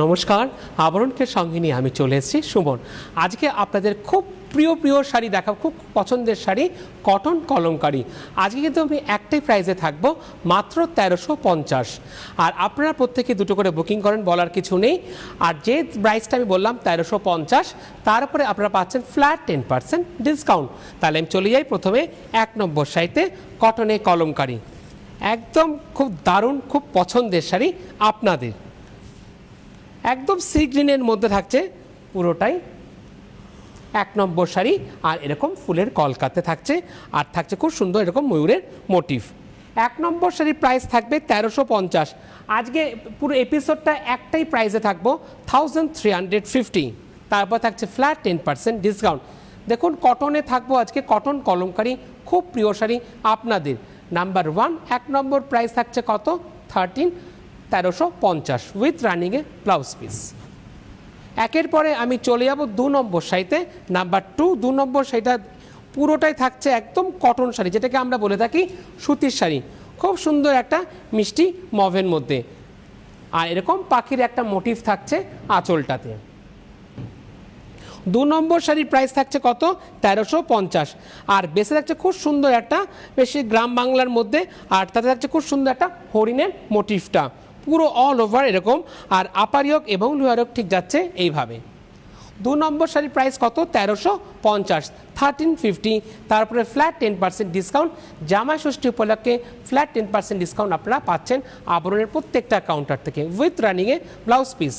নমস্কার, আবরণকে সঙ্গে নিয়ে আমি চলে এসেছি সুমন। আজকে আপনাদের খুব প্রিয় শাড়ি দেখাবো, খুব পছন্দের শাড়ি কটন কলমকারি। আজকে কিন্তু আমি একটাই প্রাইসে থাকবো, মাত্র 1350। আর আপনারা প্রত্যেকে দুটো করে বুকিং করেন, বলার কিছু নেই। আর যে প্রাইসটা আমি বললাম 1350, তারপরে আপনারা পাচ্ছেন ফ্ল্যাট 10% ডিসকাউন্ট। তাহলে আমি চলে যাই প্রথমে 1 নম্বর শাড়িতে, কটনে কলমকারি। একদম খুব দারুণ, খুব পছন্দের শাড়ি আপনাদের। একদম সি গ্রিনের মধ্যে থাকছে পুরোটাই 1 নম্বর শাড়ি। আর এরকম ফুলের কলকাতে থাকছে, আর থাকছে খুব সুন্দর এরকম ময়ূরের মোটিভ। 1 নম্বর শাড়ির প্রাইস থাকবে 1350। আজকে পুরো এপিসোডটা একটাই প্রাইসে থাকবো 1350। তারপর থাকছে ফ্ল্যাট 10% ডিসকাউন্ট। দেখুন কটনে থাকবো আজকে, কটন কলমকারি, খুব প্রিয় শাড়ি আপনাদের। নাম্বার 1 1 নম্বর প্রাইস থাকছে কত? 1350 উইথ রানিংয়ে ব্লাউজ পিস। একের পরে আমি চলে যাব 2 নম্বর শাড়িতে। নাম্বার 2 নম্বর শাড়িটা পুরোটাই থাকছে একদম কটন শাড়ি, যেটাকে আমরা বলে থাকি সুতির শাড়ি। খুব সুন্দর একটা মিষ্টি মভের মধ্যে, আর এরকম পাখির একটা মোটিভ থাকছে আঁচলটাতে। 2 নম্বর শাড়ির প্রাইস থাকছে কত? 1350। আর বেশি থাকছে খুব সুন্দর একটা, বেশি গ্রাম বাংলার মধ্যে, আর তাতে থাকছে খুব সুন্দর একটা হরিণের মোটিভটা পুরো অল ওভার এরকম। আর আপার ইয়োক এবং লোয়ার ইয়োক ঠিক যাচ্ছে এইভাবে। 2 নম্বর শাড়ির প্রাইস কত? 1350, 1350। তারপরে ফ্ল্যাট 10% ডিসকাউন্ট। জামাই ষষ্ঠী উপলক্ষে ফ্ল্যাট 10% ডিসকাউন্ট আপনারা পাচ্ছেন আবরণের প্রত্যেকটা কাউন্টার থেকে উইথ রানিংয়ে ব্লাউজ পিস।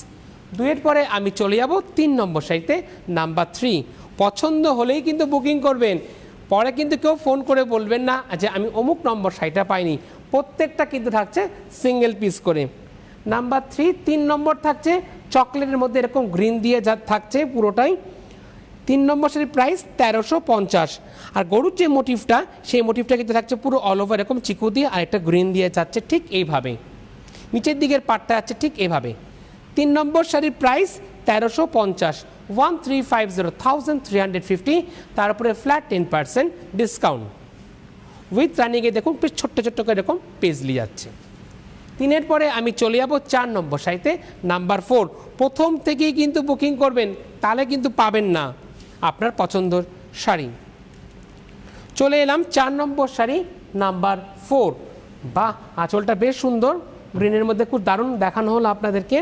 2-এর পরে আমি চলে যাব 3 নম্বর শাড়িতে। নাম্বার 3 পছন্দ হলেই কিন্তু বুকিং করবেন, পরে কিন্তু কেউ ফোন করে বলবেন না যে আমি অমুক নম্বর শাড়িটা পাইনি। প্রত্যেকটা কিন্তু থাকছে সিঙ্গেল পিস করে। নাম্বার 3 নম্বর থাকছে চকলেটের মধ্যে এরকম গ্রিন দিয়ে যা থাকছে পুরোটাই। 3 নম্বর শাড়ির প্রাইস 1350। আর গরুর যে মোটিভটা, সেই মোটিভটা কিন্তু থাকছে পুরো অল ওভার এরকম চিকু দিয়ে, আর একটা গ্রিন দিয়ে যাচ্ছে ঠিক এইভাবে। নিচের দিকের পাটটা যাচ্ছে ঠিক এইভাবে। 3 নম্বর শাড়ির প্রাইস 1350, 1350, 1350। তারপরে ফ্ল্যাট 10% ডিসকাউন্ট উইথ রানিংয়ে দেখুন ছোট্ট ছোট্ট করে এরকম পেজলি যাচ্ছে। 3-এর পরে আমি চলে যাব 4 নম্বর শাড়িতে। নাম্বার 4 প্রথম থেকেই কিন্তু বুকিং করবেন, তাহলে কিন্তু পাবেন না আপনার পছন্দের শাড়ি। চলে এলাম 4 নম্বর শাড়ি নাম্বার 4। বাহ, আঁচলটা বেশ সুন্দর, গ্রিনের মধ্যে খুব দারুণ দেখানো হলো আপনাদেরকে।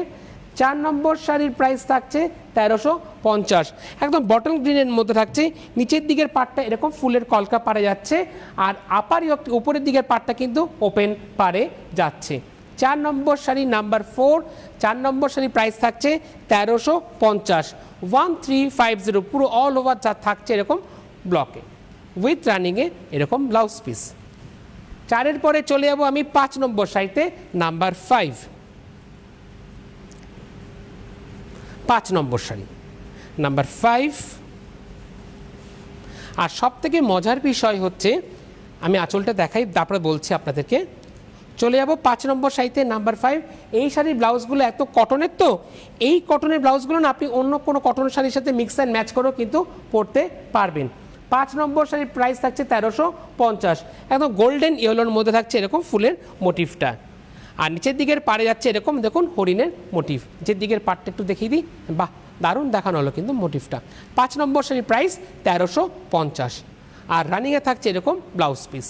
4 নম্বর শাড়ির প্রাইস থাকছে 1350। একদম বটল গ্রিনের মধ্যে থাকছে, নিচের দিকের পাটটা এরকম ফুলের কলকা পারে যাচ্ছে, আর আপার উপরের দিকের পাটটা কিন্তু ওপেন পারে যাচ্ছে। 4 নম্বর শাড়ি নাম্বার 4। 4 নম্বর শাড়ির প্রাইস থাকছে 1350, 1350। পুরো অল ওভার যা থাকছে এরকম ব্লকে উইথ রানিংয়ে এরকম ব্লাউজ পিস। 4-এর পরে চলে যাব আমি 5 নম্বর শাড়িতে। নাম্বার 5 নম্বর শাড়ি নাম্বার 5। আর সব থেকে মজার বিষয় হচ্ছে, আমি আঁচলটা দেখাই তারপরে বলছি আপনাদেরকে। চলে যাব 5 নম্বর শাড়িতে নাম্বার 5। এই শাড়ির ব্লাউজগুলো এত কটনের, তো এই কটনের ব্লাউজগুলো না আপনি অন্য কোনো কটন শাড়ির সাথে মিক্স অ্যান্ড ম্যাচ করেও কিন্তু পরতে পারবেন। 5 নম্বর শাড়ির প্রাইস থাকছে 1350। একদম গোল্ডেন ইয়েলোর মধ্যে থাকছে এরকম ফুলের মোটিভটা, আর নিচের দিকের পাড়ে যাচ্ছে এরকম দেখুন হরিণের মোটিভ। নিচের দিকের পাড়টা একটু দেখিয়ে দিই, বাহ দারুণ দেখানো হলো কিন্তু মোটিভটা। 5 নম্বর শাড়ির প্রাইস 1350, আর রানিংয়ে থাকছে এরকম ব্লাউজ পিস।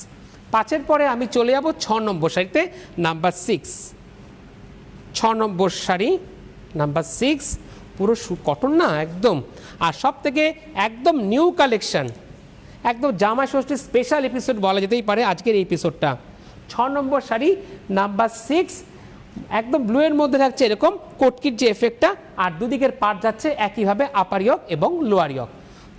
5-এর পরে আমি চলে যাব 6 নম্বর শাড়িতে। নাম্বার 6। 6 নম্বর শাড়ি নাম্বার 6 পুরো কটন না একদম, আর সব থেকে একদম নিউ কালেকশন, একদম জামাই ষষ্ঠীর স্পেশাল এপিসোড বলা যেতেই পারে আজকের এই এপিসোডটা। 6 নম্বর শাড়ি নাম্বার 6, একদম ব্লুয়ের মধ্যে থাকছে এরকম কোটকির যে এফেক্টটা, আর দুদিকের পাট যাচ্ছে একইভাবে আপার ইয়োক এবং লোয়ার ইয়োক।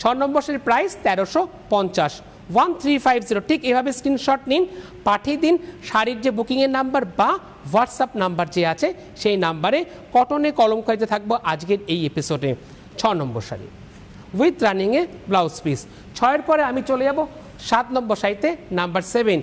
6 নম্বর শাড়ির প্রাইস 1350, 1350। ঠিক এভাবে স্ক্রিনশট নিন, পাঠিয়ে দিন শাড়ির যে বুকিংয়ের নাম্বার বা হোয়াটসঅ্যাপ নাম্বার যে আছে সেই নাম্বারে। কটনে কলমকারিতে থাকবো আজকের এই এপিসোডে 6 নম্বর শাড়ি উইথ রানিংয়ে ব্লাউজ পিস। 6-এর পরে আমি চলে যাব 7 নম্বর শাড়িতে। নাম্বার 7।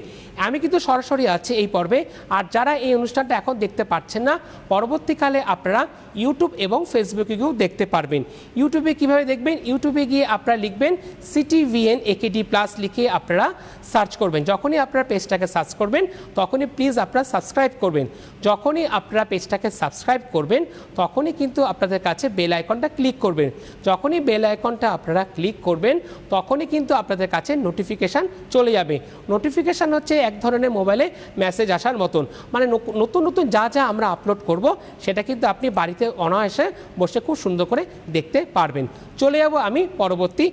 আমি কিন্তু সরাসরি আছি এই পর্বে। আর যারা এই অনুষ্ঠানটা এখন দেখতে পাচ্ছেন না, পরবর্তীকালে আপনারা ইউটিউব এবং ফেসবুকে গিয়েও দেখতে পারবেন। ইউটিউবে কিভাবে দেখবেন? ইউটিউবে গিয়ে আপনারা লিখবেন CTVN AKD প্লাস লিখে আপনারা সার্চ করবেন। যখনই আপনারা পেজটাকে সার্চ করবেন তখনই প্লিজ আপনারা সাবস্ক্রাইব করবেন। যখনই আপনারা পেজটাকে সাবস্ক্রাইব করবেন তখনই কিন্তু আপনাদের কাছে বেল আইকনটা ক্লিক করবেন। যখনই বেল আইকনটা আপনারা ক্লিক করবেন তখনই কিন্তু আপনাদের কাছে নোটিফিকেশান চলে যাবে। নোটিফিকেশান হচ্ছে এক ধরনের মোবাইলে মেসেজ আসার মতন, মানে নতুন নতুন যা যা আমরা আপলোড করব সেটা কিন্তু আপনি বাড়িতে অনায়াসে বসে খুব সুন্দর করে দেখতে পারবেন। চলে যাব আমি পরবর্তী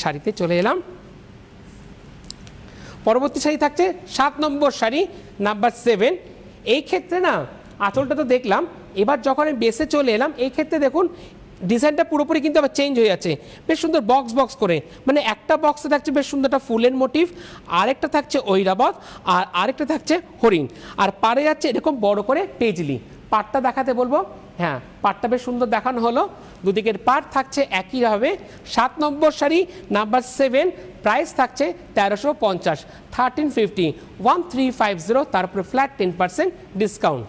শাড়িতে চলে এলাম। পরবর্তী শাড়ি থাকছে 7 নম্বর শাড়ি নাম্বার 7। এই ক্ষেত্রে না আঁচলটা তো দেখলাম, এবার যখন আমি বেসে চলে এলাম এই ক্ষেত্রে দেখুন ডিজাইনটা পুরোপুরি কিন্তু আবার চেঞ্জ হয়ে যাচ্ছে, বেশ সুন্দর বক্স করে। মানে একটা বক্সে থাকছে বেশ সুন্দর একটা ফুলের মোটিভ, আরেকটা থাকছে ঐরাবত, আর আরেকটা থাকছে হরিণ, আর পারে যাচ্ছে এরকম বড় করে পেজলি। পাটটা দেখাতে বলবো। হ্যাঁ, পাটটা বেশ সুন্দর দেখানো হলো। দুদিকের পাট থাকছে একইভাবে। 7 নম্বর শাড়ি নাম্বার 7, প্রাইস থাকছে 1350, 1350, 1350, তারপরে ফ্ল্যাট 10% ডিসকাউন্ট।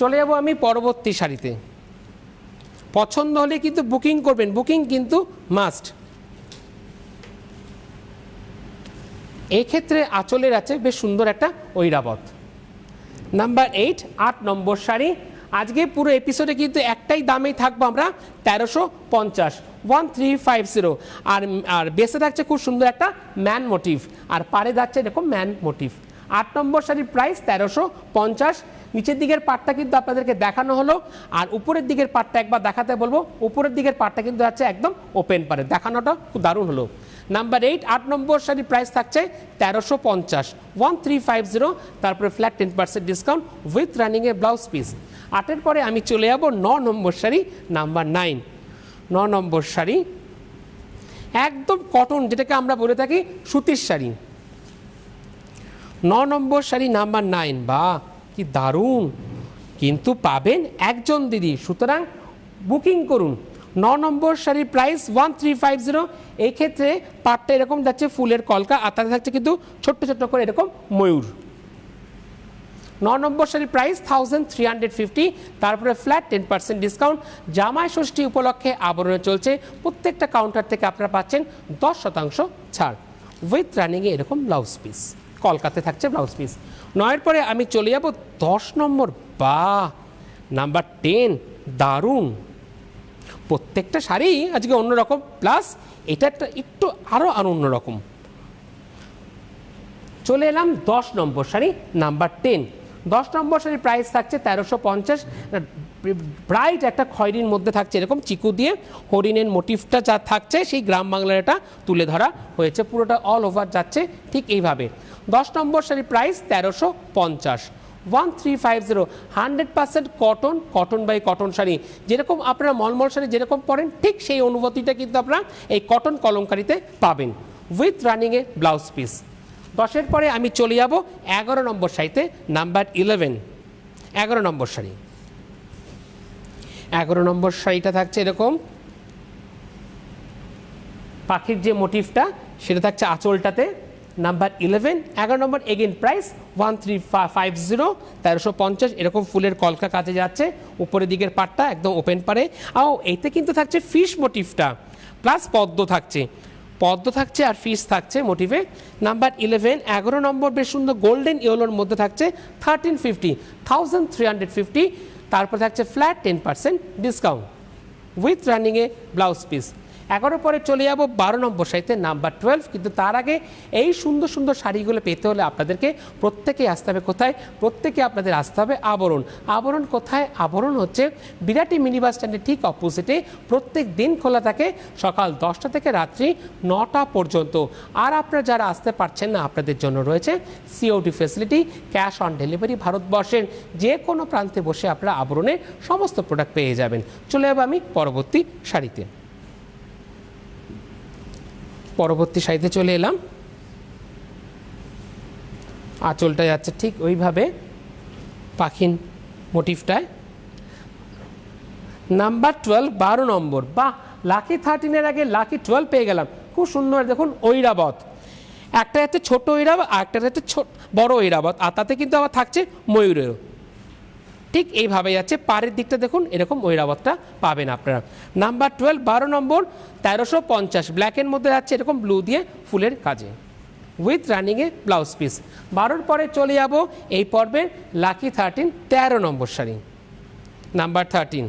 চলে যাবো আমি পরবর্তী শাড়িতে। পছন্দ হলে কিন্তু বুকিং করবেন, বুকিং কিন্তু মাস্ট। এই ক্ষেত্রে আঁচলের আছে বেশ সুন্দর একটা ঐরাবত। নাম্বার 8, 8 নম্বর শাড়ি। আজকে পুরো এপিসোডে কিন্তু একটাই দামেই থাকবো আমরা, 1350, 1350। আর বেসে থাকছে খুব সুন্দর একটা ম্যান মোটিভ, আর পারে যাচ্ছে এরকম ম্যান মোটিভ। 8 নম্বর শাড়ির প্রাইস 1350। নিচের দিকের পাটটা কিন্তু আপনাদেরকে দেখানো হলো, আর উপরের দিকের পাটটা একবার দেখাতে বলবো। উপরের দিকের পাটটা কিন্তু আছে একদম ওপেন পারে, দেখানোটা খুব দারুণ হলো। নাম্বার 8, 8 নম্বর শাড়ির প্রাইস থাকছে 1350, 1350, তারপরে ফ্ল্যাট 10% ডিসকাউন্ট উইথ রানিংয়ে ব্লাউজ পিস। 8-এর পরে আমি চলে যাব 9 নম্বর শাড়ি নাম্বার 9। 9 নম্বর শাড়ি একদম কটন, যেটাকে আমরা বলে থাকি সুতির শাড়ি। 9 নম্বর শাড়ি নাম্বার 9, বা কি দারুণ, কিন্তু পাবেন একজন দিদি, সুতরাং বুকিং করুন। 9 নম্বর শাড়ির প্রাইস 1350। এই ক্ষেত্রে পাটটা এরকম যাচ্ছে ফুলের কলকা, আর তাতে থাকছে কিন্তু ছোট্ট ছোট্ট করে এরকম ময়ূর। 9 নম্বর শাড়ির প্রাইস 1350, তারপরে ফ্ল্যাট 10% ডিসকাউন্ট। জামাই ষষ্ঠী উপলক্ষে আবরণে চলছে, প্রত্যেকটা কাউন্টার থেকে আপনারা পাচ্ছেন 10% ছাড় উইথ রানিংয়ে এরকম ব্লাউজ পিস, কলকাতায় থাকছে ব্লাউজ পিস। 9-এর পরে আমি চলে যাব 10 নম্বর, বা নাম্বার 10, দারুণ। প্রত্যেকটা শাড়ি আজকে অন্যরকম, প্লাস এটা একটা একটু আরও অন্যরকম। চলে এলাম 10 নম্বর শাড়ি নাম্বার 10। 10 নম্বর শাড়ির প্রাইস থাকছে 1350। ব্রাইট একটা খয়েরির মধ্যে থাকছে এরকম চিকু দিয়ে হরিণের মোটিভটা যা থাকছে সেই গ্রাম বাংলার এটা তুলে ধরা হয়েছে, পুরোটা অল ওভার যাচ্ছে ঠিক এইভাবে। 10 নম্বর শাড়ির price 1350, 1350, 100% cotton by cotton sari. যেরকম আপনারা মলমল শাড়ি যেরকম পরেন ঠিক সেই অনুভূতিটা কিন্তু আপনারা এই কটন কলমকারিতে পাবেন উইথ রানিংয়ে ব্লাউজ পিস। 10-এর পরে আমি চলে যাব 11 নম্বর শাড়িতে নাম্বার 11। 11 নম্বর শাড়ি, 11 নম্বর শাড়িটা থাকছে এরকম পাখির যে মোটিভটা সেটা থাকছে আঁচলটাতে। নাম্বার 11, 11 নম্বর, এগেন প্রাইস 1350, 1350, এরকম ফুলের কলকা কাজে যাচ্ছে। উপরের দিকের পাটটা একদম ওপেন পারে, আর এইতে কিন্তু থাকছে ফিশ মোটিভটা, প্লাস পদ্ম থাকছে আর ফিশ থাকছে মোটিভে। নাম্বার 11, 11 নম্বর, বেশ সুন্দর গোল্ডেন ইয়েলোর মধ্যে থাকছে 1350, 1350, তারপর থাকছে ফ্ল্যাট 10% ডিসকাউন্ট উইথ রানিংয়ে ব্লাউজ পিস। 11 পরে চলে যাব 12 নম্বর শাড়িতে নাম্বার 12। কিন্তু তার আগে এই সুন্দর সুন্দর শাড়িগুলো পেতে হলে আপনাদেরকে প্রত্যেকেই আসতে হবে কোথায়? প্রত্যেকে আপনাদের আসতে হবে আবরণ। আবরণ কোথায়? আবরণ হচ্ছে বিরাটি মিনি বাস স্ট্যান্ডের ঠিক অপোজিটে। প্রত্যেক দিন খোলা থাকে সকাল 10টা থেকে রাত্রি 9টা পর্যন্ত। আর আপনারা যারা আসতে পারছেন না আপনাদের জন্য রয়েছে COD facility, cash on delivery. ভারতবর্ষের যে কোনো প্রান্তে বসে আপনারা আবরণের সমস্ত প্রোডাক্ট পেয়ে যাবেন। চলে যাব আমি পরবর্তী শাড়িতে। পরবর্তী শাড়িতে চলে এলাম। আঁচলটা যাচ্ছে ঠিক ওইভাবে পাখির মোটিভটায়। নাম্বার 12, 12 নম্বর, বা লাকি 13-এর আগে লাকি 12 পেয়ে গেলাম। খুব সুন্দর দেখুন ঐরাবত। একটা হচ্ছে ছোট ঐরাবত আর একটা হচ্ছে বড় ঐরাবত, আর তাতে কিন্তু আবার থাকছে ময়ূরেরও। ঠিক এইভাবে যাচ্ছে, পাড়ের দিকটা দেখুন এরকম ঐরাবতটা পাবেন আপনারা। নাম্বার 12 12 নম্বর 1350 ব্ল্যাকের মধ্যে যাচ্ছে এরকম ব্লু দিয়ে ফুলের কাজে উইথ রানিংয়ে ব্লাউজ পিস। 12-র পরে চলে যাব এই পর্বের লাকি 13 13 নম্বর শাড়ি। নাম্বার 13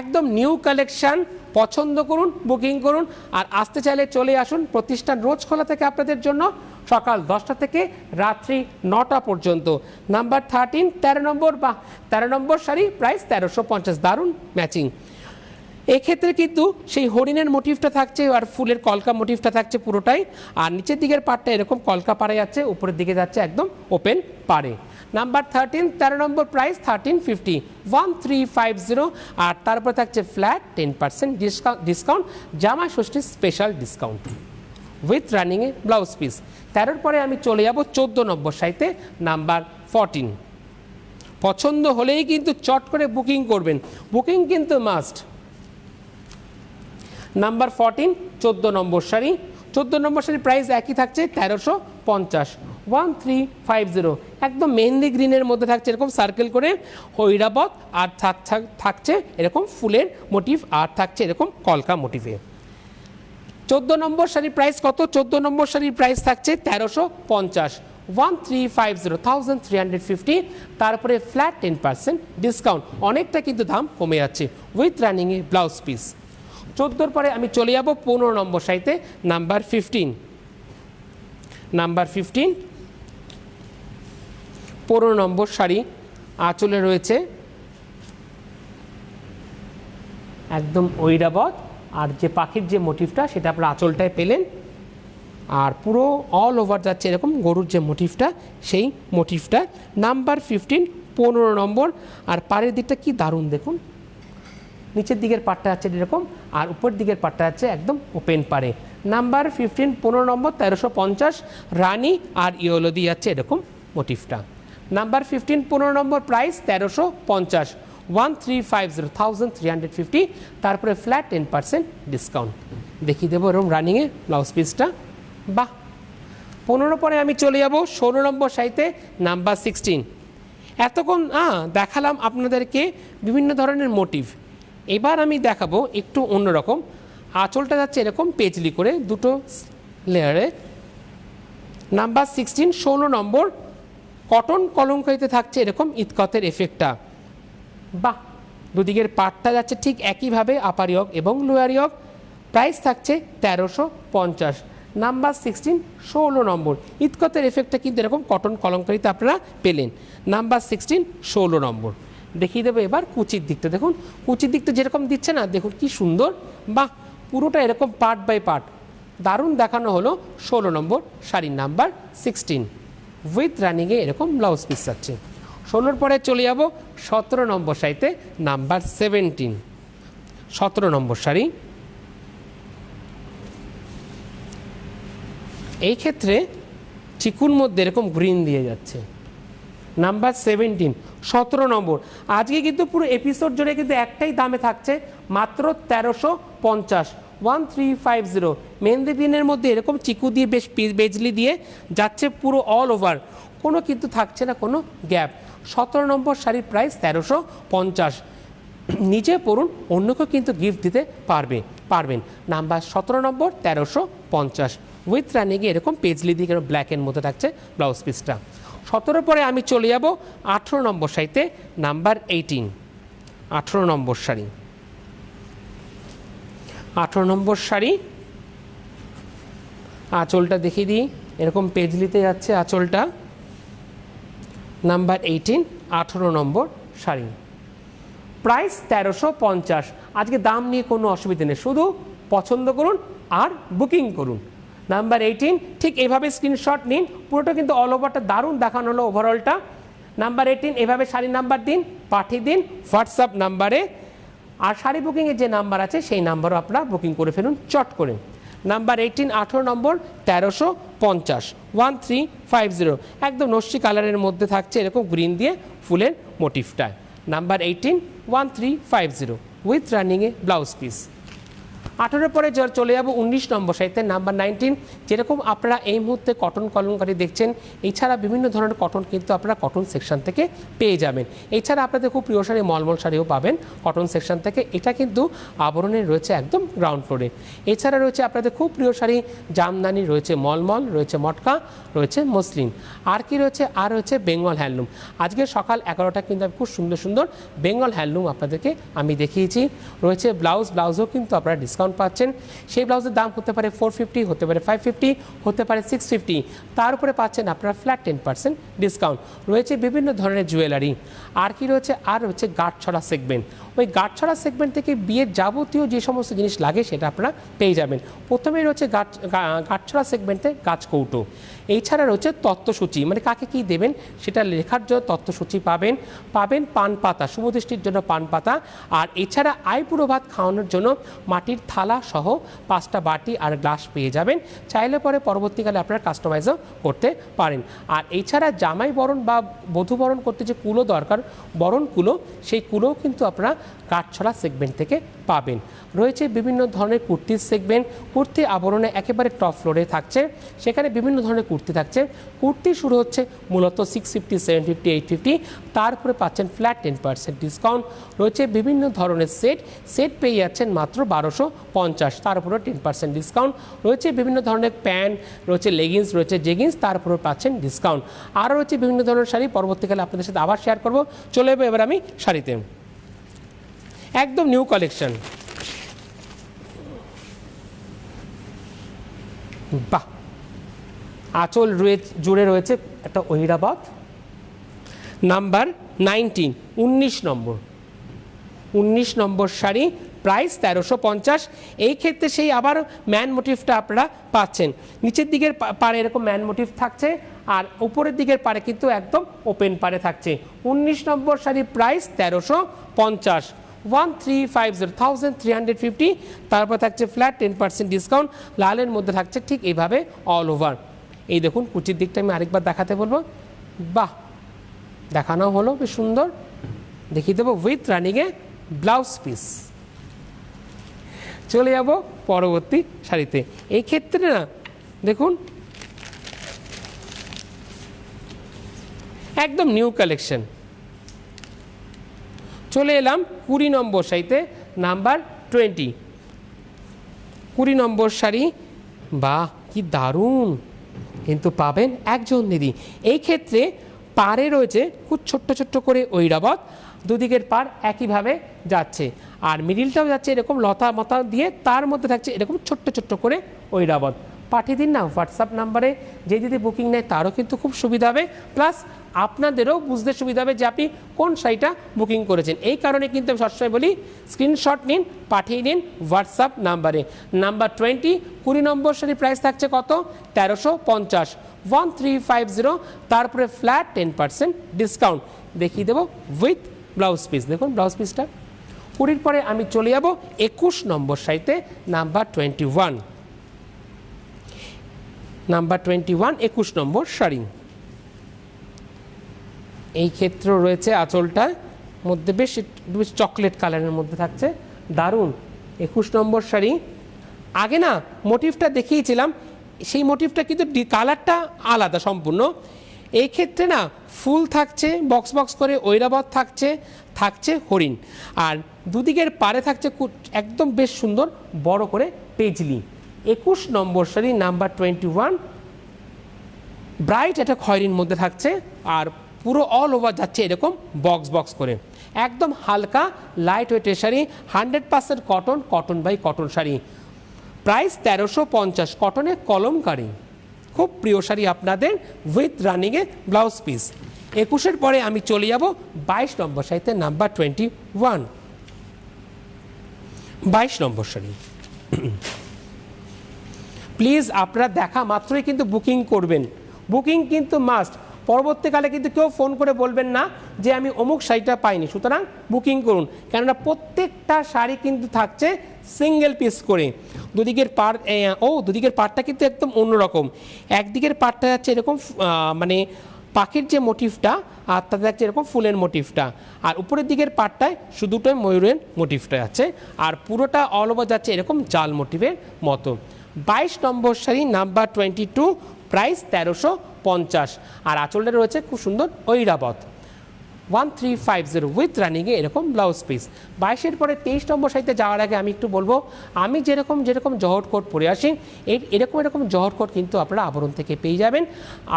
একদম নিউ কালেকশান, পছন্দ করুন, বুকিং করুন, আর আসতে চাইলে চলে আসুন। প্রতিষ্ঠান রোজ খোলা থাকে আপনাদের জন্য সকাল 10টা থেকে রাত্রি 9টা পর্যন্ত। নাম্বার 13 13 নম্বর বা 13 নম্বর শাড়ি, প্রাইস 1350, দারুণ ম্যাচিং। এক্ষেত্রে কিন্তু সেই হরিণের মোটিভটা থাকছে আর ফুলের কলকা মোটিভটা থাকছে পুরোটাই, আর নিচের দিকের পাড়টা এরকম কলকা পাড়ে যাচ্ছে, উপরের দিকে যাচ্ছে একদম ওপেন পাড়ে। নাম্বার 13 13 নম্বর, প্রাইস 1350 1350, আর তারপরে থাকছে ফ্ল্যাট 10% ডিসকাউন্ট, জামা ষষ্ঠীর স্পেশাল ডিসকাউন্ট উইথ রানিংয়ে ব্লাউজ পিস। 13-র পরে আমি চলে যাব 14 নম্বর শাড়িতে, নাম্বার 14। পছন্দ হলেই কিন্তু চট করে বুকিং করবেন, বুকিং কিন্তু মাস্ট। নাম্বার 14 14 নম্বর শাড়ি। 14 নম্বর শাড়ির প্রাইস একই থাকছে 1350 1350, একদম মেহেন্দি গ্রিনের মধ্যে থাকছে এরকম সার্কেল করে হৈরাবত, আর থাকছে এরকম ফুলের মোটিভ, আর থাকছে এরকম কলকা মোটিভে। 14 নম্বর শাড়ির প্রাইস কত? 14 নম্বর শাড়ির প্রাইস থাকছে 1350 1350 1350, তারপরে ফ্ল্যাট 10% ডিসকাউন্ট, অনেকটা কিন্তু দাম কমে যাচ্ছে উইথ রানিংয়ে ব্লাউজ পিস। 14-র পরে আমি চলে যাব 15 নম্বর শাড়িতে, নাম্বার 15। নাম্বার 15 15 নম্বর শাড়ি, আঁচলে রয়েছে একদম ঐরাবত, আর যে পাখির যে মোটিভটা সেটা আপনারা আঁচলটায় পেলেন, আর পুরো অল ওভার যাচ্ছে এরকম গরুর যে মোটিভটা সেই মোটিভটা। নাম্বার 15 15 নম্বর, আর পাড়ের দিকটা কি দারুণ দেখুন, নিচের দিকের পাটটা আছে এরকম, আর উপরের দিকের পাটটা আছে একদম ওপেন পারে। নাম্বার 15 15 নম্বর 1350, রানি আর ইয়েলো দিয়ে যাচ্ছে এরকম মোটিভটা। নাম্বার 15 15 নম্বর, প্রাইস 1350 1350 1350, তারপরে ফ্ল্যাট 10% ডিসকাউন্ট। দেখিয়ে দেবো এরকম রানিংয়ে ব্লাউজ পিসটা। বাহ! 15 পরে আমি চলে যাব 16 নম্বর শাড়িতে, নাম্বার 16। এতক্ষণ দেখালাম আপনাদেরকে বিভিন্ন ধরনের মোটিভ, এবার আমি দেখাবো একটু অন্যরকম। আঁচলটা যাচ্ছে এরকম পেজলি করে দুটো লেয়ারে। নাম্বার 16 16 নম্বর, কটন কলমকারিতে থাকছে এরকম ইতকতের এফেক্টটা। বাহ! দুদিকের পাটটা যাচ্ছে ঠিক একইভাবে, আপার ইয়ক এবং লোয়ার ইয়ক। প্রাইস থাকছে 1350। নাম্বার 16 16 নম্বর, ইতকতের এফেক্টটা কিন্তু এরকম কটন কলমকারিতে আপনারা পেলেন। নাম্বার 16 16 নম্বর। দেখিয়ে দেবো এবার কুচির দিকটা, দেখুন কুচির দিকটা যেরকম দিচ্ছে না, দেখুন কি সুন্দর। বাহ! পুরোটা এরকম পার্ট বাই পার্ট দারুণ দেখানো হলো 16 নম্বর শাড়ির নাম্বার 16 উইথ রানিংয়ে এরকম ব্লাউজ পিস যাচ্ছে। 16-র পরে চলে যাব 17 নম্বর শাড়িতে, নাম্বার 17। 17 নম্বর শাড়ি, এই ক্ষেত্রে চিকুর মধ্যে এরকম গ্রিন দিয়ে যাচ্ছে। নাম্বার 17 17 নম্বর। আজকে কিন্তু পুরো এপিসোড জুড়ে কিন্তু একটাই দামে থাকছে, মাত্র 1350 1350। মেহেন্দি গ্রিনের মধ্যে এরকম চিকু দিয়ে বেশ বেজলি দিয়ে যাচ্ছে পুরো অল ওভার, কোনো কিন্তু থাকছে না কোনো গ্যাপ। 17 নম্বর শাড়ির প্রাইস 1350। নিজে পড়ুন, অন্যকেও কিন্তু গিফট দিতে পারবেন। নাম্বার 17 নম্বর 1350 উইথ রানিংয়ে এরকম পেজলি দিয়ে ব্ল্যাকের মধ্যে থাকছে ব্লাউজ পিসটা। 17 পরে আমি চলে যাব 18 নম্বর শাড়িতে, নাম্বার 18। 18 নম্বর শাড়ি, 18 নম্বর শাড়ি, আঁচলটা দেখিয়ে দিই এরকম পেজলিতে যাচ্ছে আঁচলটা। নাম্বার 18 18 নম্বর শাড়ি, প্রাইস 1350। আজকে দাম নিয়ে কোনো অসুবিধা নেই, শুধু পছন্দ করুন আর বুকিং করুন। নাম্বার 18 ঠিক এভাবে স্ক্রিনশট নিন, পুরোটা কিন্তু অল ওভারটা দারুণ দেখানো হলো ওভারঅলটা। নাম্বার 18 এভাবে শাড়ি নাম্বার দিন, পাঠিয়ে দিন হোয়াটসঅ্যাপ নাম্বারে, আর শাড়ি বুকিংয়ের যে নাম্বার আছে সেই নাম্বারও আপনারা বুকিং করে ফেলুন চট করে। নাম্বার 18 18 নম্বর 1350 1350, একদম নস্যি কালারের মধ্যে থাকছে এরকম গ্রিন দিয়ে ফুলের মোটিভটা। নাম্বার 18 1350 উইথ রানিংয়ে ব্লাউজ পিস। 18 পরে চলে যাব 19 নম্বর সাইতে নাম্বার 19। যেরকম আপনারা এই মুহূর্তে কটন কলমকারী দেখছেন, এছাড়া বিভিন্ন ধরনের কটন কিন্তু আপনারা কটন সেকশন থেকে পেয়ে যাবেন। এছাড়া আপনাদের খুব প্রিয় শাড়ি মলমল শাড়িও পাবেন কটন সেকশন থেকে। এটা কিন্তু আবরণের রয়েছে একদম গ্রাউন্ড ফ্লোরে। এছাড়া রয়েছে আপনাদের খুব প্রিয় শাড়ি জামদানি, রয়েছে মলমল, রয়েছে মটকা, রয়েছে মসলিন। আর কি রয়েছে? আর রয়েছে বেঙ্গল হ্যান্ডলুম। আজকে সকাল 11টা কিন্তু খুব সুন্দর সুন্দর বেঙ্গল হ্যান্ডলুম আপনাদেরকে আমি দেখিয়েছি। রয়েছে ব্লাউজও কিন্তু আপনারা ডিসকাউন্ট পাচ্ছেন। সেই ব্লাউজের দাম হতে পারে 450, হতে পারে 550, হতে পারে 650। তার উপরে পাচ্ছেন আপনারা ফ্ল্যাট 10% ডিসকাউন্ট। রয়েছে বিভিন্ন ধরনের জুয়েলারি। আর কি রয়েছে? আর রয়েছে গাঁটছড়া সেগমেন্ট। ওই গাঁটছড়া সেগমেন্ট থেকে বিয়ের যাবতীয় যে সমস্ত জিনিস লাগে সেটা আপনারা পেয়ে যাবেন। প্রথমেই রয়েছে গাঁটছড়া সেগমেন্টে গাছকৌটো। এছাড়া রয়েছে তত্ত্বসূচি, মানে কাকে কী দেবেন সেটা লেখার জন্য তত্ত্বসূচি পাবেন। পান পাতা, শুভদৃষ্টির জন্য পান পাতা। আর এছাড়া আইপুরো ভাত খাওয়ানোর জন্য মাটির থালা সহ 5টা বাটি আর গ্লাস পেয়ে যাবেন। চাইলে পরে পরবর্তীকালে আপনারা কাস্টমাইজও করতে পারেন। আর এছাড়া জামাই বরণ বা বধূ বরণ করতে যে কুলো দরকার, বরণ কুলো, সেই কুলোও কিন্তু আপনারা গাঁটছড়া সেগমেন্ট থেকে পাবেন। রয়েছে বিভিন্ন ধরনের কুর্তির সেগমেন্ট। কুর্তি আবরণে একেবারে টপ ফ্লোরে থাকছে, সেখানে বিভিন্ন ধরনের কুর্তি থাকছে। কুর্তি শুরু হচ্ছে মূলত 650, 750, 850। তারপরে পাচ্ছেন ফ্ল্যাট 10% ডিসকাউন্ট। রয়েছে বিভিন্ন ধরনের সেট পেয়ে যাচ্ছেন মাত্র 1250, তার উপরে 10% ডিসকাউন্ট। রয়েছে বিভিন্ন ধরনের প্যান্ট, রয়েছে লেগিংস, রয়েছে জেগিংস, তার উপরে পাচ্ছেন ডিসকাউন্ট। আরও রয়েছে বিভিন্ন ধরনের শাড়ি, পরবর্তীকালে আপনাদের সাথে আবার শেয়ার করব। চলে যাবো এবার আমি শাড়িতে। একদম নিউ কালেকশন। বাহ, আঁচল জুড়ে রয়েছে একটা ঐরাবত। নাম্বার 19, 19 নম্বর শাড়ি, প্রাইস 1350। এই ক্ষেত্রে সেই আবার ম্যান মোটিভটা আপনারা পাচ্ছেন। নিচের দিকের পাড়ে এরকম ম্যান মোটিভ থাকছে, আর উপরের দিকের পাড়ে কিন্তু একদম ওপেন পাড়ে থাকছে। 19 নম্বর শাড়ি, প্রাইস 1350, 1350। তারপর থাকছে ফ্ল্যাট 10% ডিসকাউন্ট। লালের মধ্যে থাকছে ঠিক এইভাবে অল ওভার। এই দেখুন কুচির দিকটা আমি আরেকবার দেখাতে বলবো। বাহ, দেখানো হলো, বেশ সুন্দর। দেখিয়ে দেবো উইথ রানিংয়ে ব্লাউজ পিস। চলে যাব পরবর্তী শাড়িতে। এই ক্ষেত্রে না দেখুন একদম নিউ কালেকশন। চলে এলাম 20 নম্বর শাড়িতে, নাম্বার 20। 20 নম্বর শাড়ি, বাহ কি দারুণ, কিন্তু পাবেন একজন দিদি। এই ক্ষেত্রে পাড়ে রয়েছে খুব ছোট্ট ছোট্ট করে ঐরাবত, দুদিকের পাড় একইভাবে যাচ্ছে, আর মিডিলটাও যাচ্ছে এরকম লতা মতা দিয়ে, তার মধ্যে থাকছে এরকম ছোট্ট ছোট্ট করে ঐরাবত। পাঠিয়ে দিন না হোয়াটসঅ্যাপ নাম্বারে, যে দিদি বুকিং নেয় তারও কিন্তু খুব সুবিধা হবে, প্লাস আপনাদেরও বুঝতে সুবিধা হবে যে আপনি কোন শাড়িটা বুকিং করেছেন। এই কারণে কিন্তু আমি সবসময় বলি স্ক্রিনশট নিন, পাঠিয়ে দিন হোয়াটসঅ্যাপ নাম্বারে। নাম্বার 20, 20 নম্বর শাড়ি, প্রাইস থাকছে কত? 1350, 1350। তারপরে ফ্ল্যাট 10% ডিসকাউন্ট। দেখিয়ে দেবো উইথ ব্লাউজ পিস। দেখুন ব্লাউজ পিসটা। 20 পরে আমি চলে যাব 21 নম্বর শাড়িতে, নাম্বার 21। নাম্বার 21, 21 নম্বর শাড়ি। এই ক্ষেত্রে রয়েছে আঁচলটার মধ্যে বেশ চকলেট কালারের মধ্যে থাকছে, দারুণ। 21 নম্বর শাড়ি। আগে না মোটিভটা দেখিয়েছিলাম, সেই মোটিভটা কিন্তু কালারটা আলাদা সম্পূর্ণ। এই ক্ষেত্রে না ফুল থাকছে বক্স বক্স করে, ঐরাবত থাকছে হরিণ, আর দুদিকের পাড়ে থাকছে একদম বেশ সুন্দর বড় করে পেজলি। 21 নম্বর শাড়ি, নাম্বার 21। ব্রাইট একটা খয়েরির মধ্যে থাকছে, আর পুরো অল ওভার যাচ্ছে এরকম বক্স বক্স করে। একদম হালকা লাইট ওয়েটের sari, 100% cotton by cotton sari. Price 1350, কটনে কলমকারি, খুব প্রিয় শাড়ি আপনাদের, উইথ রানিংয়ে ব্লাউজ পিস। 21-এর পরে আমি চলে যাব 22 নম্বর শাড়িতে, নাম্বার 21। 22 নম্বর শাড়ি। প্লিজ আপনারা দেখা মাত্রই কিন্তু বুকিং করবেন, বুকিং কিন্তু মাস্ট। পরবর্তীকালে কিন্তু কেউ ফোন করে বলবেন না যে আমি অমুক শাড়িটা পাইনি, সুতরাং বুকিং করুন। কেননা প্রত্যেকটা শাড়ি কিন্তু থাকছে সিঙ্গেল পিস করে। দুদিকের পাড়টা কিন্তু একদম অন্যরকম। একদিকের পাড়টা যাচ্ছে এরকম মানে পাখির যে মোটিভটা আর তাতে থাকছে এরকম ফুলের মোটিভটা, আর উপরের দিকের পাটটায় শুধুটাই ময়ূরের মোটিভটা আছে, আর পুরোটা অল ওভার যাচ্ছে এরকম জাল মোটিভের মতো। 22 নম্বর শাড়ি নাম্বার 22, প্রাইস 1350, আর আঁচলটা রয়েছে খুব সুন্দর ঐরাবত 1350 উইথ রানিংয়ে এরকম ব্লাউজ পিস। 22-এর পরে 23 নম্বর শাড়িতে যাওয়ার আগে আমি একটু বলবো, আমি যেরকম জহর কোট পরে আসি এরকম জহর কোট কিন্তু আপনারা আবরণ থেকে পেয়ে যাবেন।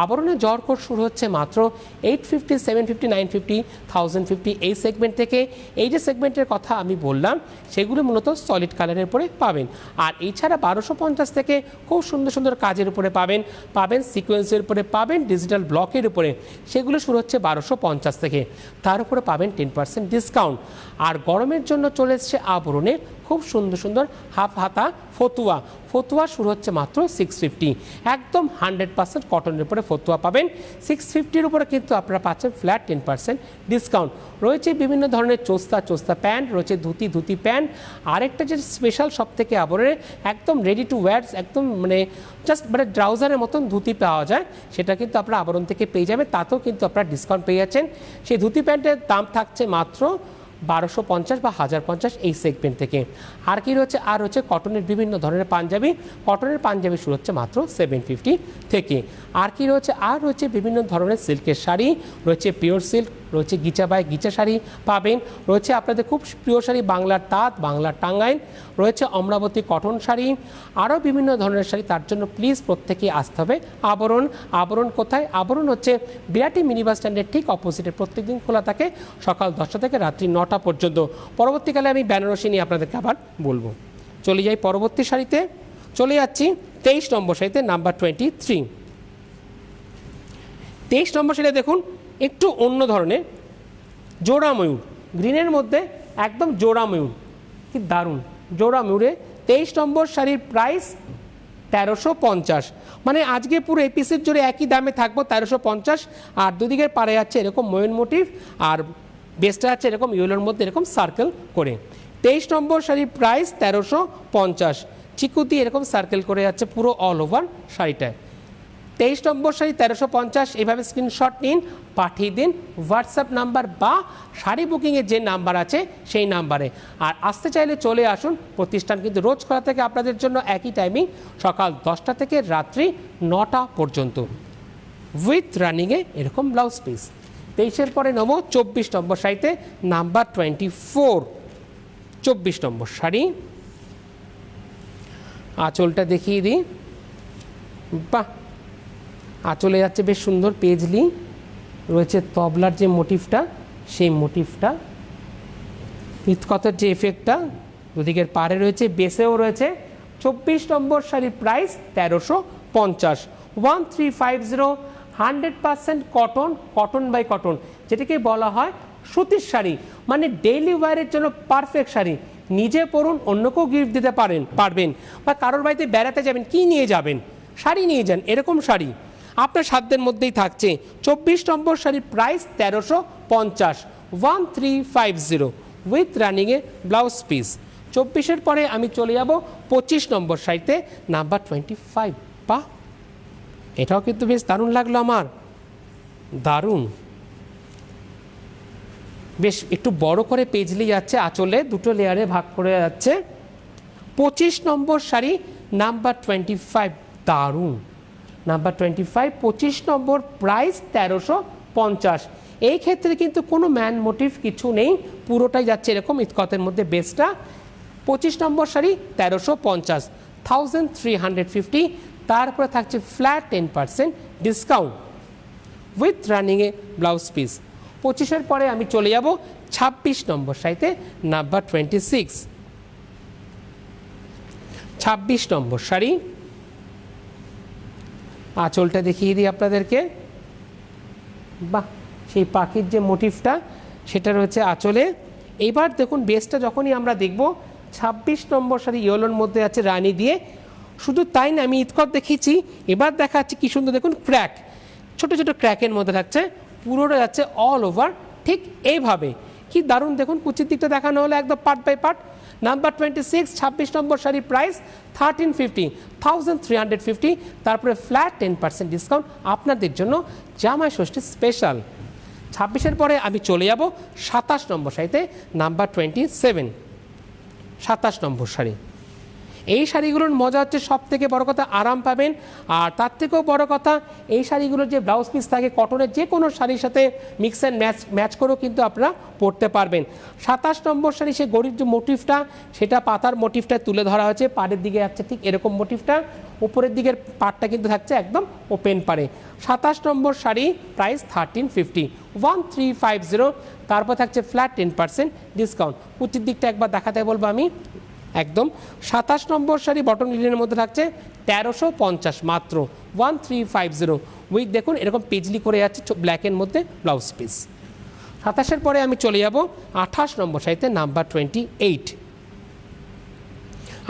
আবরণের জহর কোট শুরু হচ্ছে মাত্র 850, 750, 950, 1050 এই সেগমেন্ট থেকে। এই যে সেগমেন্টের কথা আমি বললাম সেগুলো মূলত সলিড কালারের উপরে পাবেন, আর এছাড়া 1250 থেকে খুব সুন্দর সুন্দর কাজের উপরে পাবেন সিকোয়েন্সের উপরে পাবেন, ডিজিটাল ব্লকের উপরে, সেগুলো শুরু হচ্ছে 1250 থেকে। তার উপরে পাবেন 10% ডিসকাউন্ট। আর গরমের জন্য চলে এসছে আবরণে খুব সুন্দর সুন্দর হাফ হাতা ফতুয়া শুরু হচ্ছে মাত্র 650, একদম 100% কটনের উপরে ফতুয়া পাবেন। 650-র উপরে কিন্তু আপনারা পাচ্ছেন ফ্ল্যাট 10% ডিসকাউন্ট। রয়েছে বিভিন্ন ধরনের চোস্তা প্যান্ট, রয়েছে ধুতি প্যান্ট। আরেকটা যে স্পেশাল সব থেকে আবরণে একদম রেডি টু ওয়্যার, একদম জাস্ট ট্রাউজারের মতন ধুতি পাওয়া যায়, সেটা কিন্তু আপনারা আবরণ থেকে পেয়ে যাবেন, তাতেও কিন্তু আপনারা ডিসকাউন্ট পেয়ে যাচ্ছেন। সেই ধুতি প্যান্টের দাম থাকছে মাত্র 1250 বা 1050 এই সেগমেন্ট থেকে। আর কি রয়েছে, আর রয়েছে কটনের বিভিন্ন ধরনের পাঞ্জাবি, কটনের পাঞ্জাবি শুরু হচ্ছে মাত্র 750 থেকে। আর কি রয়েছে, আর রয়েছে বিভিন্ন ধরনের সিল্কের শাড়ি, রয়েছে পিওর সিল্ক, রয়েছে গিচা শাড়ি পাবেন, রয়েছে আপনাদের খুব প্রিয় শাড়ি বাংলার তাঁত, বাংলার টাঙ্গাইল, রয়েছে অমরাবতী কটন শাড়ি, আরও বিভিন্ন ধরনের শাড়ি। তার জন্য প্লিজ প্রত্যেকেই আসতে হবে আবরণ কোথায়? আবরণ হচ্ছে বিরাটি মিনি বাস স্ট্যান্ডের ঠিক অপোজিটে, প্রত্যেকদিন খোলা থাকে সকাল 10টা থেকে রাত্রি 9টা পর্যন্ত। পরবর্তীকালে আমি বেনারসি নিয়ে আপনাদেরকে আবার বলবো। চলে যাই পরবর্তী শাড়িতে, চলে যাচ্ছি 23 নম্বর শাড়িতে নাম্বার 23। 23 নম্বর শাড়িটা দেখুন একটু অন্য ধরনের, জোড়া ময়ূর গ্রিনের মধ্যে একদম জোড়া ময়ূর, কি দারুণ জোড়া ময়ূরে। 23 নম্বর শাড়ির প্রাইস 1350, মানে আজকে পুরো এপিসোড জুড়ে একই দামে থাকবো 1350। আর দুদিকের পাড়ে যাচ্ছে এরকম ময়ূর মোটিভ, আর বেসটা আছে এরকম ইয়েলোর মধ্যে এরকম সার্কেল করে। 23 নম্বর শাড়ির প্রাইস 1350, চিকু দিয়ে এরকম সার্কেল করে যাচ্ছে পুরো অল ওভার শাড়িটায়। 23 নম্বর শাড়ি 1350, এইভাবে স্ক্রিনশট নিন, পাঠিয়ে দিন হোয়াটসঅ্যাপ নাম্বার বা শাড়ি বুকিংয়ের যে নাম্বার আছে সেই নাম্বারে। আর আসতে চাইলে চলে আসুন, প্রতিষ্ঠান কিন্তু রোজ খোলা থেকে আপনাদের জন্য একই টাইমিং, সকাল 10টা থেকে রাত্রি 9টা পর্যন্ত, উইথ রানিংয়ে এরকম ব্লাউজ পিস। 23-এর পরে নেব 24 নম্বর শাড়িতে নাম্বার 24। 24 নম্বর শাড়ি, আঁচলটা দেখিয়ে দিই, বাহ আঁচলে যাচ্ছে বেশ সুন্দর পেজলি, রয়েছে তবলার যে মোটিভটা সেই মোটিভটা, ইতকতের যে এফেক্টটা দুদিকের পাড়ে রয়েছে, বেসেও রয়েছে। 24 নম্বর শাড়ির প্রাইস 1350, 1350, 100% কটন বাই কটন, যেটাকে বলা হয় সুতির শাড়ি, মানে ডেইলি ওয়্যারের জন্য পারফেক্ট শাড়ি। নিজে পরুন, অন্যকেও গিফট দিতে পারবেন, বা কারোর বাড়িতে বেড়াতে যাবেন, কি নিয়ে যাবেন, শাড়ি নিয়ে যান, এরকম শাড়ি আপনার সাধ্যের মধ্যেই থাকছে। 24 নম্বর শাড়ির প্রাইস 1350, 1350 উইথ রানিংয়ে ব্লাউজ পিস। 24-এর পরে আমি চলে যাব 25 নম্বর শাড়িতে নাম্বার 25। বা এটাও কিন্তু বেশ দারুণ লাগলো আমার, দারুণ, বেশ একটু বড় করে পেজলি যাচ্ছে, আঁচলে দুটো লেয়ারে ভাগ করে যাচ্ছে। 25 নম্বর শাড়ি নাম্বার 25, দারুণ নাম্বার 25, 25 নম্বর প্রাইস 1350। এই ক্ষেত্রে কিন্তু কোনো ম্যান মোটিভ কিছু নেই, পুরোটাই যাচ্ছে এরকম ইতকতের মধ্যে বেসটা। 25 নম্বর শাড়ি 1350, 1350, তারপরে থাকছে ফ্ল্যাট 10% ডিসকাউন্ট উইথ রানিংয়ে ব্লাউজ পিস। 25-এর পরে আমি চলে যাব 26 নম্বর শাড়িতে নাম্বার 26। 26 নম্বর শাড়ি, আঁচলটা দেখিয়ে দিই আপনাদেরকে, বাহ সেই পাখির যে মোটিভটা সেটা রয়েছে আঁচলে। এইবার দেখুন বেসটা যখনই আমরা দেখব, 26 নম্বর শাড়ি ইয়েলোর মধ্যে আছে রানী দিয়ে, শুধু তাই না আমি ইতকত দেখিয়েছি, এবার দেখাচ্ছি কি সুন্দর দেখুন ক্র্যাক, ছোট ছোট ক্র্যাকের মধ্যে থাকছে, পুরোটা যাচ্ছে অল ওভার ঠিক এইভাবে, কি দারুণ দেখুন। কুচির দিকটা দেখানো হলে একদম পার্ট বাই পার্ট, নাম্বার 26 26 নম্বর শাড়ি প্রাইস 1350 1350, তারপরে ফ্ল্যাট 10% ডিসকাউন্ট আপনাদের জন্য জামাই ষষ্ঠী স্পেশাল। 26-এর পরে আমি চলে যাব 27 নম্বর শাড়িতে, নাম্বার 27 27 নম্বর শাড়ি। এই শাড়িগুলোর মজা হচ্ছে সব থেকে বড় কথা আরাম পাবেন, আর তার থেকেও বড় কথা এই শাড়িগুলোর যে ব্লাউজ পিস থাকে কটনের যে কোনো শাড়ির সাথে মিক্স অ্যান্ড ম্যাচ করেও কিন্তু আপনারা পরতে পারবেন। 27 নম্বর শাড়ি সে গরিব যে মোটিভটা সেটা পাতার মোটিভটা তুলে ধরা হয়েছে, পাড়ের দিকে যাচ্ছে ঠিক এরকম মোটিভটা, উপরের দিকের পাড়টা কিন্তু থাকছে একদম ওপেন পাড়ে। 27 নম্বর শাড়ি প্রাইস 1350 1350, তারপর থাকছে ফ্ল্যাট 10% ডিসকাউন্ট। কুচির দিকটা একবার দেখাতে বলবো আমি একদম। 27 নম্বর শাড়ি বটম লিনের মধ্যে থাকছে 1350 মাত্র 1350 উইথ দেখুন এরকম পেজলি করে যাচ্ছে ব্ল্যাকের মধ্যে ব্লাউজ পিস। 27-এর পরে আমি চলে যাব 28 নম্বর শাড়িতে, নাম্বার 28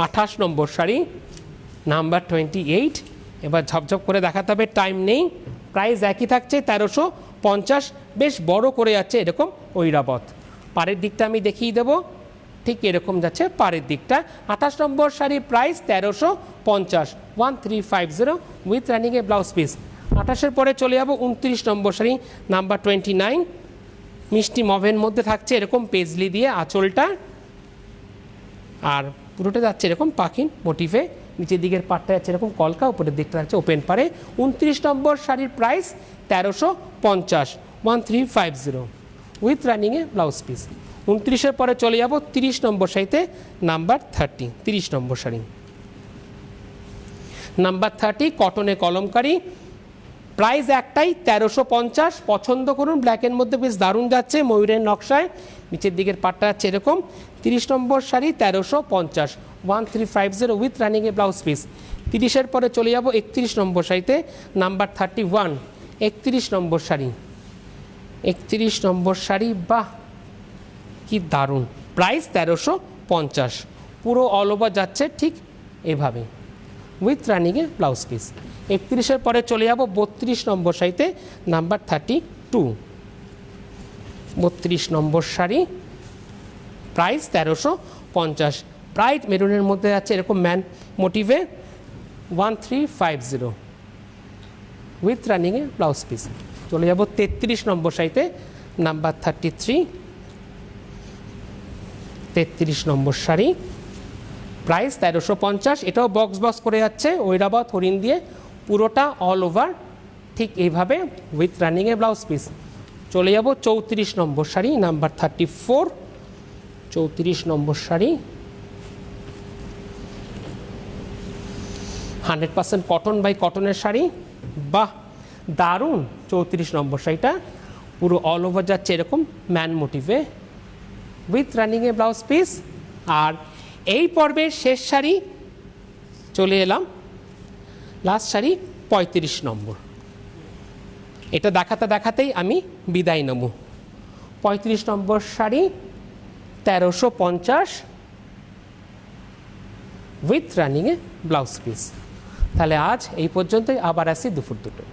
28 নম্বর শাড়ি নাম্বার 28। এবার ঝপঝপ করে দেখাতে হবে, টাইম নেই। প্রাইস একই থাকছে 1350, বেশ বড় করে যাচ্ছে এরকম ঐরাবত। পাড়ের দিকটা আমি দেখিয়ে দেবো, ঠিক এরকম যাচ্ছে পাড়ের দিকটা। 28 নম্বর শাড়ি প্রাইস 1350 1350 উইথ রানিংয়ে ব্লাউজ পিস। 28-এর পরে চলে যাব 29 নম্বর শাড়ি, নাম্বার 29 মিষ্টি মভের মধ্যে থাকছে এরকম পেজলি দিয়ে আঁচলটা, আর পুরোটা যাচ্ছে এরকম পাখির মোটিভে, নিচের দিকের পাটটা যাচ্ছে এরকম কলকা, উপরের দিকটা থাকছে ওপেন পারে। 29 নম্বর শাড়ির প্রাইস 1350 1350 উইথ রানিংয়ে ব্লাউজ পিস। 29-এর পরে চলে যাব 30 নম্বর শাড়িতে, নাম্বার 30 30 নম্বর শাড়ি নাম্বার 30 কটনে কলমকারি, প্রাইস একটাই 1350। পছন্দ করুন, ব্ল্যাকের মধ্যে বেশ দারুণ যাচ্ছে ময়ূরের নকশায়, নিচের দিকের পাটটা যাচ্ছে এরকম। 30 নম্বর শাড়ি 1350 1350 উইথ রানিংয়ে ব্লাউজ পিস। 30-এর পরে চলে যাব 31 নম্বর শাড়িতে, নাম্বার 31 31 নম্বর শাড়ি 31 নম্বর শাড়ি, বাহ কি দারুণ, প্রাইস 1350, পুরো অল ওভার যাচ্ছে ঠিক এভাবে উইথ রানিংয়ে ব্লাউজ পিস। 31-এর পরে চলে যাব 32 নম্বর শাড়িতে, নাম্বার 32 32 নম্বর শাড়ি প্রাইস 1350, ব্রাইট মেরুনের মধ্যে যাচ্ছে এরকম ম্যান মোটিভে 1350 উইথ রানিংয়ে ব্লাউজ পিস। চলে যাব 33 নম্বর শাড়িতে, নাম্বার 33 33 নম্বর শাড়ি প্রাইস 1350, এটাও বক্স করে যাচ্ছে ঐরাবত হরিণ দিয়ে, পুরোটা অল ওভার ঠিক এইভাবে উইথ রানিংয়ে ব্লাউজ পিস। চলে যাব 34 নম্বর শাড়ি, নাম্বার 34 34 নম্বর শাড়ি 100% কটন বাই কটনের শাড়ি, বাহ দারুণ। 34 নম্বর শাড়িটা পুরো অল ওভার যাচ্ছে এরকম ম্যান মোটিভে উইথ রানিংয়ে ব্লাউজ পিস। আর এই পর্বের শেষ শাড়ি চলে এলাম, লাস্ট শাড়ি 35 নম্বর, এটা দেখাতে দেখাতেই আমি বিদায় নেব। 35 নম্বর শাড়ি 1350 উইথ রানিংয়ে ব্লাউজ পিস। তাহলে আজ এই পর্যন্তই, আবার আসি দুপুর দুটো।